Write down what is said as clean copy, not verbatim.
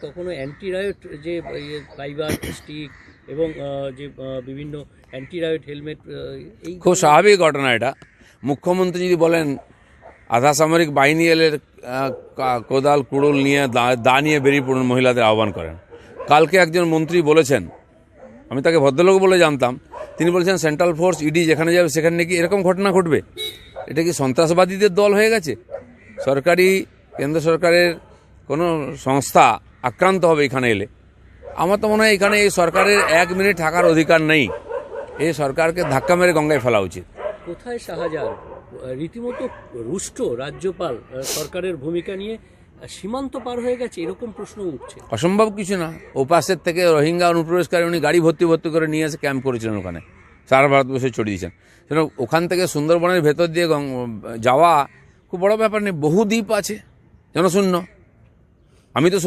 কখনো anti riot যে fibre stick এবং যে বিভিন্ন অ্যান্টি রায়ট হেলমেট, এই খুব স্বাভাবিক ঘটনা এটা। মুখ্যমন্ত্রী যদি বলেন আধা সামরিক বাহিনী এলে কোদাল কুড়ুল নিয়ে দা নিয়ে বেরিয়ে পড়ুন, মহিলাদের আহ্বান করেন। কালকে একজন মন্ত্রী বলেছেন, আমি তাকে ভদ্রলোক বলে জানতাম, তিনি বলেছেন সেন্ট্রাল ফোর্স ইডি যেখানে যাবে সেখানে নাকি এরকম ঘটনা ঘটবে। এটা কি সন্ত্রাসবাদীদের দল হয়ে গেছে? সরকারি কেন্দ্র সরকারের কোনো সংস্থা আক্রান্ত হবে এখানে এলে? আমার তো মনে হয় এখানে এই সরকারের 1 মিনিট থাকার অধিকার নেই। এই সরকারকে ধাক্কা মেরে গঙ্গায় ফেলা উচিত। কোথায় শাহজাহান? রীতিমতো রুষ্ট রাজ্যপাল সরকারের ভূমিকা নিয়ে সীমান্ত পার হয়ে গেছে, এরকম প্রশ্ন উঠছে। অসম্ভব কিছু না। ওপাশের থেকে রোহিঙ্গা অনুপ্রবেশকারী উনি গাড়ি ভর্তি ভর্তি করে নিয়ে এসে ক্যাম্প করেছিলেন ওখানে, সারা ভারতবর্ষে ছড়িয়ে দিয়েছেন। সেটা ওখান থেকে সুন্দরবনের ভেতর দিয়ে যাওয়া খুব বড় ব্যাপার নেই। বহু দ্বীপ আছে জনশূন্য। আমি তো